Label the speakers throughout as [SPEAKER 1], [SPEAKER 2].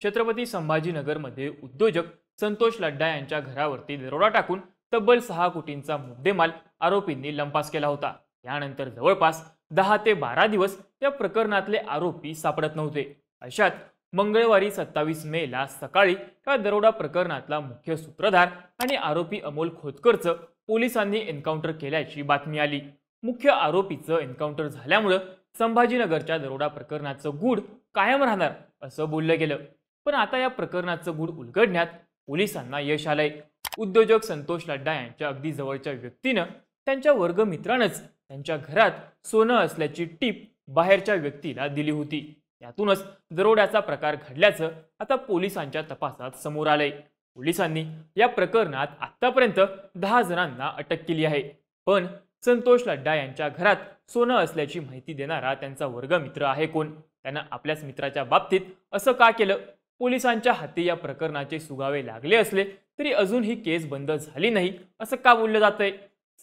[SPEAKER 1] छत्रपती संभाजीनगरमध्ये उद्योजक संतोष लड्डा यांच्या घरावरती दरोडा टाकून तब्बल 6 कोटींचा मुद्देमाल आरोपींनी लंपास केला होता। यानंतर जवळपास 10 ते 12 दिवस या प्रकरणातले आरोपी सापडत नव्हते। अशात मंगळवारी 27 मेला सकाळी या दरोडा प्रकरणातला मुख्य सूत्रधार आणि आरोपी अमोल खोतकरचं पोलिसांनी एन्काउंटर केल्याची बातमी आली। मुख्य आरोपीचं एन्काउंटर झाल्यामुळे संभाजीनगरच्या दरोडा प्रकरणाचं गूढ कायम राहणार असं बोललं गेलं। पण आता या प्रकरणाचं गूढ उलगडण्यात पोलिसांना यश आलंय। उद्योजक संतोष लड्डा यांच्या अगदी जवळच्या व्यक्तीनं त्यांच्या वर्गमित्रानंच त्यांच्या घरात सोनं असल्याची टीप बाहेरच्या व्यक्तीला दिली होती। यातूनच दरोड्याचा प्रकार घडल्याचं आता पोलिसांच्या तपासात समोर आलंय। पोलिसांनी या प्रकरणात आतापर्यंत 10 जणांना अटक केली आहे। पण संतोष लड्डा यांच्या घरात सोनं असल्याची माहिती देणारा त्यांचा वर्गमित्र आहे कोण? त्यानं आपल्याच मित्राच्या बाबतीत असं का केलं? पोलिसांच्या हाती या प्रकरणाचे सुगावे लागले असले तरी अजून ही केस बंद झाली नाही असं का बोललं जातंय?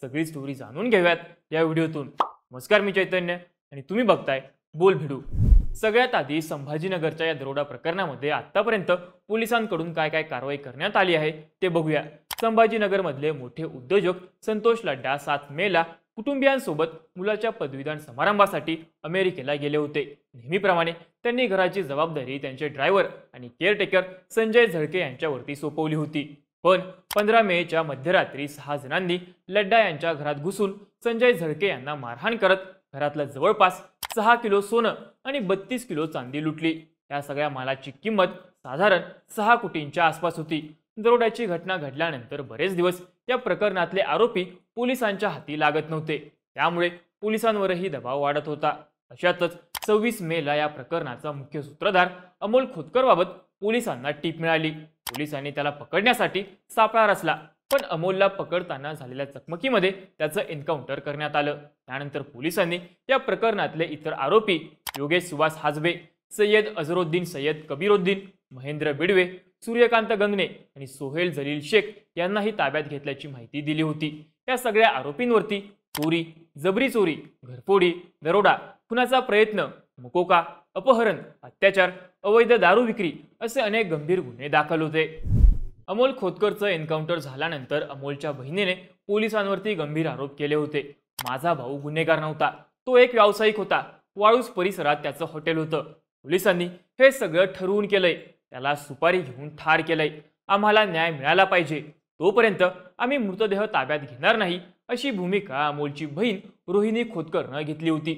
[SPEAKER 1] सगळी स्टोरी जाणून घेऊयात या व्हिडिओतून। नमस्कार, मी चैतन्य आणि तुम्ही बघताय बोल भिडू। सगळ्यात आधी संभाजीनगरच्या या दरोडा प्रकरणामध्ये आतापर्यंत पोलिसांकडून काय काय कारवाई करण्यात आली आहे ते बघूया। संभाजीनगरमधले मोठे उद्योजक संतोष लड्डा 7 मेला कुटुंबियांसोबत मुलाच्या पदवीदान समारंभासाठी अमेरिकेला गेले होते। नेहमीप्रमाणे त्यांनी घराची जबाबदारी त्यांचे ड्रायव्हर आणि केअरटेकर संजय झळके यांच्यावरती सोपवली होती। पण 15 मेच्या मध्यरात्री 6 जणांनी लड्डा यांच्या घरात घुसून संजय झळके यांना मारहाण करत घरातलं जवळपास 6 किलो सोनं आणि 32 किलो चांदी लुटली। या सगळ्या मालाची किंमत साधारण 6 कोटींच्या आसपास होती। दरोड्याची घटना घडल्यानंतर बरेच दिवस या प्रकरणातले आरोपी पोलिसांच्या हाती लागत नव्हते। त्यामुळे पोलिसांवरही दबाव वाढत होता। अशातच 26 मेला या प्रकरणाचा मुख्य सूत्रधार अमोल खोतकरबाबत पोलिसांना टीप मिळाली। पोलिसांनी त्याला पकडण्यासाठी सापळा रचला, पण अमोलला पकडताना झालेल्या चकमकीमध्ये त्याचं एन्काउंटर करण्यात आलं। त्यानंतर पोलिसांनी या प्रकरणातले इतर आरोपी योगेश सुभाष हाजबे, सय्यद अझरुद्दीन सय्यद कबीरुद्दीन, महेंद्र बिडवे, सूर्यकांत गंगणे आणि सोहेल जलील शेख यांनाही ताब्यात घेतल्याची माहिती दिली होती। या सगळ्या आरोपींवरती चोरी, जबरी चोरी, घरफोडी, दरोडा, खुनाचा प्रयत्न, मुकोका, अपहरण, अत्याचार, अवैध दारू विक्री असे अनेक गंभीर गुन्हे दाखल होते। अमोल खोतकरचं एन्काउंटर झाल्यानंतर अमोलच्या बहिणीने पोलिसांवरती गंभीर आरोप केले होते। माझा भाऊ गुन्हेगार नव्हता, तो एक व्यावसायिक होता। वाळूस परिसरात त्याचं हॉटेल होतं। पोलिसांनी हे सगळं ठरवून केलंय। त्याला सुपारी घेऊन ठार केलंय। आम्हाला न्याय मिळाला पाहिजे, तोपर्यंत आम्ही मृतदेह ताब्यात घेणार नाही अशी भूमिका अमोलची बहीण रोहिणी खोतकरनं घेतली होती।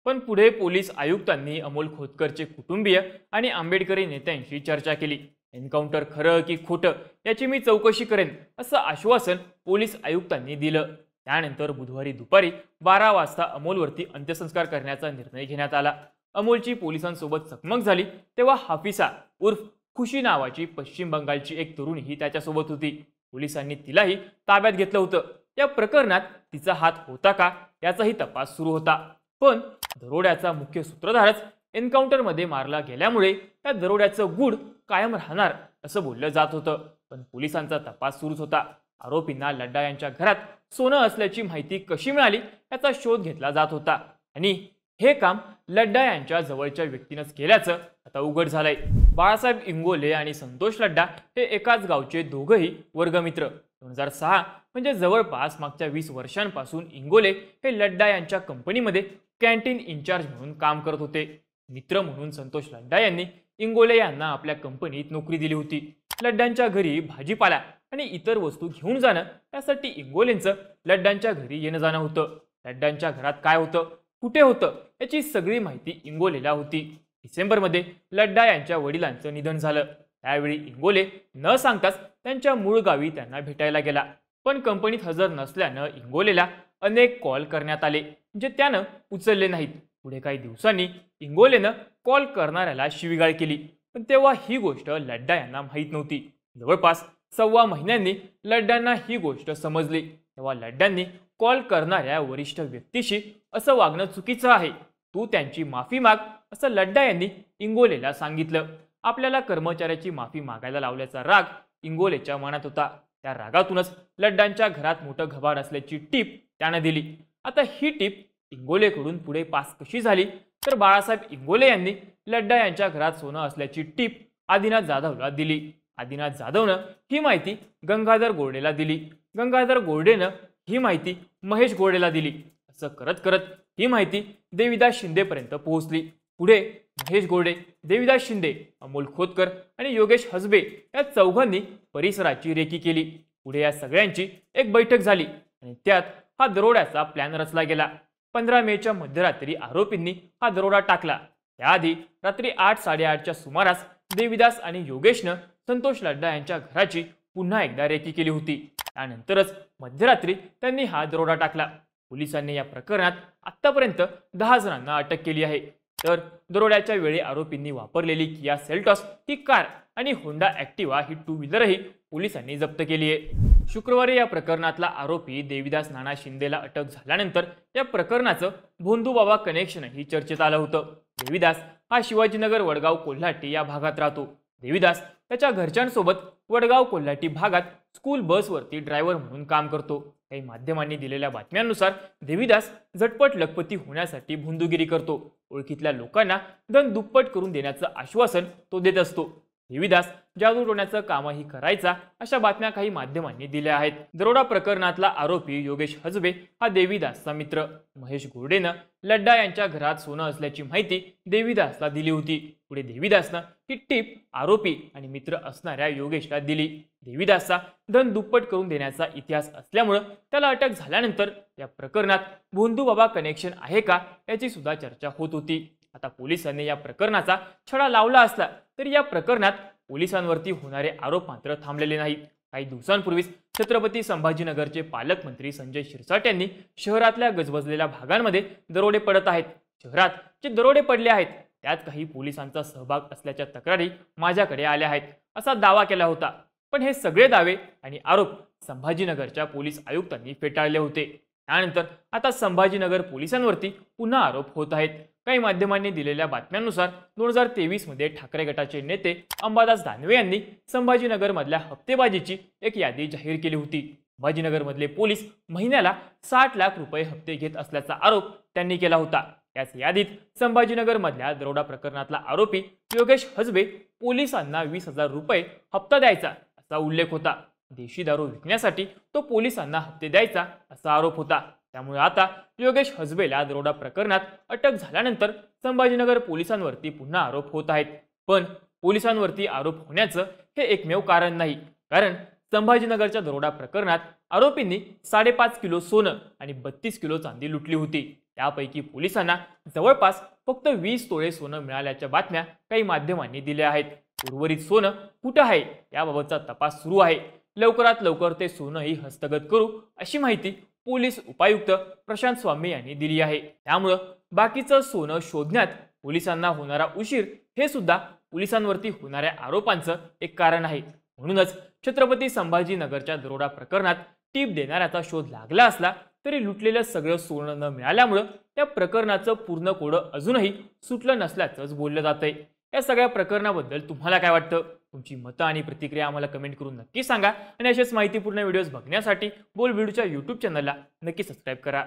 [SPEAKER 1] पण पुढे पोलीस आयुक्तांनी अमोल खोतकरचे कुटुंबीय आणि आंबेडकरी नेत्यांशी चर्चा केली। एन्काउंटर खरं की खोटं याची मी चौकशी करेन असं आश्वासन पोलीस आयुक्तांनी दिलं। त्यानंतर बुधवारी दुपारी 12 वाजता अमोलवरती अंत्यसंस्कार करण्याचा निर्णय घेण्यात आला। अमोलची पोलिसांसोबत चकमक झाली तेव्हा हाफिसा उर्फ खुशी नावाची पश्चिम बंगालची एक तरुणीही त्याच्यासोबत होती। पोलिसांनी तिलाही ताब्यात घेतलं होतं। या प्रकरणात तिचा हात होता का याचाही तपास सुरू होता। पण दरोड्याचा मुख्य सूत्रधारच एन्काउंटरमध्ये मारला गेल्यामुळे या दरोड्याचं गूढ कायम राहणार असं बोललं जात होतं। पण पोलिसांचा तपास सुरूच होता। आरोपींना लड्डा यांच्या घरात सोनं असल्याची माहिती कशी मिळाली याचा शोध घेतला जात होता आणि हे काम लड्डा यांच्या जवळच्या व्यक्तीनंच केल्याचं आता उघड झालंय। बाळासाहेब इंगोले आणि संतोष लड्डा हे एकाच गावचे दोघंही वर्गमित्र। 2006 म्हणजे जवळपास मागच्या 20 वर्षांपासून इंगोले हे लड्डा यांच्या कंपनीमध्ये कॅन्टीन इन्चार्ज म्हणून काम करत होते। मित्र म्हणून संतोष लड्डा यांनी इंगोले यांना आपल्या कंपनीत नोकरी दिली होती। लड्डांच्या घरी भाजीपाला आणि इतर वस्तू घेऊन जाणं यासाठी इंगोलेंचं लड्डांच्या घरी येणं जाणं होतं। लड्डांच्या घरात काय होतं, कुठे होतं याची सगळी माहिती इंगोलेला होती। डिसेंबरमध्ये लड्डा यांच्या वडिलांचं निधन झालं। त्यावेळी इंगोले न सांगताच त्यांच्या मूळ गावी त्यांना भेटायला गेला। पण कंपनीत हजर नसल्यानं इंगोलेला अनेक कॉल करण्यात आले, जे त्यानं उचलले नाहीत। पुढे काही दिवसांनी इंगोलेनं कॉल करणाऱ्याला शिवीगाळ केली, पण तेव्हा ही गोष्ट लड्डा यांना माहीत नव्हती। जवळपास 1.25 महिन्यांनी लड्डांना ही गोष्ट समजली। तेव्हा लड्डांनी कॉल करणाऱ्या वरिष्ठ व्यक्तीशी असं वागणं चुकीचं आहे, तू त्यांची माफी माग असं लड्डा यांनी इंगोलेला सांगितलं। आपल्याला कर्मचाऱ्याची माफी मागायला लावल्याचा राग इंगोलेच्या मनात होता। त्या रागातूनच लड्डांच्या घरात मोठं घबाड असल्याची टीप त्यानं दिली। आता ही टीप इंगोलेकडून पुढे पास कशी झाली तर बाळासाहेब इंगोले यांनी लड्डा यांच्या घरात सोनं असल्याची टीप आदिनाथ जाधवला दिली। आदिनाथ जाधवनं ही माहिती गंगाधर गोरडेला दिली। गंगाधर गोरडेनं ही माहिती महेश गोरडेला दिली। असं करत करत ही माहिती देविदास शिंदेपर्यंत पोहोचली। पुढे महेश गोरडे, देविदास शिंदे, अमोल खोतकर आणि योगेश हसबे या चौघांनी परिसराची रेकी केली। पुढे या सगळ्यांची एक बैठक झाली आणि त्यात हा दरोड्याचा प्लॅन रचला गेला। 15 मेच्या मध्यरात्री आरोपींनी हा दरोडा टाकला। त्याआधी रात्री 8-8:30च्या सुमारास देविदास आणि योगेशनं संतोष लड्डा यांच्या घराची पुन्हा एकदा रेकी केली होती। त्यानंतरच मध्यरात्री त्यांनी हा दरोडा टाकला। पोलिसांनी या प्रकरणात आतापर्यंत 10 जणांना अटक केली आहे। तर दरोड्याच्या वेळी आरोपींनी वापरलेली किया सेल्टॉस ही कार आणि होंडा ॲक्टिवा ही 2 व्हीलरही पोलिसांनी जप्त केली आहे। शुक्रवारी या प्रकरणातला आरोपी देविदास नाना शिंदेला अटक झाल्यानंतर या प्रकरणाचं भोंदूबाबा कनेक्शनही चर्चेत आलं होतं। देविदास हा शिवाजीनगर, वडगाव, कोल्हाटी या भागात राहतो। देविदास त्याच्या घरच्यांसोबत वडगाव कोल्हाटी भागात स्कूल बसवरती ड्रायव्हर म्हणून काम करतो। काही माध्यमांनी दिलेल्या बातम्यांनुसार देविदास झटपट लखपती होण्यासाठी भोंदूगिरी करतो। ओळखीतल्या लोकांना धन दुप्पट करून देण्याचं आश्वासन तो देत असतो। देविदास जादू टोण्याचं कामही करायचा अशा बातम्या काही माध्यमांनी दिल्या आहेत। दरोडा प्रकरणातला आरोपी योगेश हसबे हा देविदासचा मित्र। महेश गोरडेनं लड्डा यांच्या घरात सोनं असल्याची माहिती देविदासला दिली होती। पुढे देविदासनं ही टीप आरोपी आणि मित्र असणाऱ्या योगेशला दिली। देविदासचा धन दुप्पट करून देण्याचा इतिहास असल्यामुळे त्याला अटक झाल्यानंतर या प्रकरणात भोंदूबाबा कनेक्शन आहे का याची सुद्धा चर्चा होत होती। आता पोलिसांनी या प्रकरणाचा छडा लावला असला तरी या प्रकरणात पोलिसांवरती होणारे आरोप मात्र थांबलेले नाहीत। काही दिवसांपूर्वीच छत्रपती संभाजीनगरचे पालकमंत्री संजय शिरसाट यांनी शहरातल्या गजबजलेल्या भागांमध्ये दरोडे पडत आहेत, शहरात जे दरोडे पडले आहेत त्यात काही पोलिसांचा सहभाग असल्याच्या तक्रारी माझ्याकडे आल्या आहेत असा दावा केला होता। पण हे सगळे दावे आणि आरोप संभाजीनगरच्या पोलीस आयुक्तांनी फेटाळले होते। त्यानंतर आता संभाजीनगर पोलिसांवरती पुन्हा आरोप होत आहेत। काही माध्यमांनी दिलेल्या बातम्यांनुसार 2023 मध्ये ठाकरे गटाचे नेते अंबादास दानवे यांनी संभाजीनगर मधल्या हप्तेबाजीची एक यादी जाहीर केली होती। संभाजीनगर मधले पोलीस महिन्याला 60 लाख रुपये हप्ते घेत असल्याचा आरोप त्यांनी केला होता। याच यादीत संभाजीनगर मधल्या दरोडा प्रकरणातला आरोपी योगेश हसबे पोलिसांना 20,000 रुपये हप्ता द्यायचा असा उल्लेख होता। देशी दारू विकण्यासाठी तो पोलिसांना हप्ते द्यायचा असा आरोप होता। त्यामुळे आता योगेश हसबेला दरोडा प्रकरणात अटक झाल्यानंतर संभाजीनगर पोलिसांवरती पुन्हा आरोप होत आहेत। पण पोलिसांवरती आरोप होण्याचं हे एकमेव कारण नाही, कारण संभाजीनगरच्या दरोडा प्रकरणात आरोपींनी 5.5 किलो सोनं आणि 32 किलो चांदी लुटली होती। त्यापैकी पोलिसांना जवळपास फक्त 20 तोळे सोनं मिळाल्याच्या बातम्या काही माध्यमांनी दिल्या आहेत। उर्वरित सोनं कुठं आहे याबाबतचा तपास सुरू आहे। लवकरात लवकर ते सोनंही हस्तगत करू अशी माहिती पोलीस उपायुक्त प्रशांत स्वामी यांनी दिली आहे। त्यामुळे बाकीचं सोनं शोधण्यात पोलिसांना होणारा उशीर हे सुद्धा पोलिसांवरती होणाऱ्या आरोपांचं एक कारण आहे। म्हणूनच छत्रपती संभाजीनगरच्या दरोडा प्रकरणात टीप देणाऱ्याचा शोध लागला असला तरी लुटलेलं सगळं सोनं न मिळाल्यामुळे या प्रकरणाचं पूर्ण कोडं अजूनही सुटलं नसल्याचंच बोललं जातंय। या सगळ्या प्रकरणाबद्दल तुम्हाला काय वाटतं? तुमची मतं आणि प्रतिक्रिया आम्हाला कमेंट करून नक्की सांगा आणि अशाच माहितीपूर्ण व्हिडिओज बघण्यासाठी बोल बीडच्या YouTube चॅनलला नक्की सबस्क्राईब करा।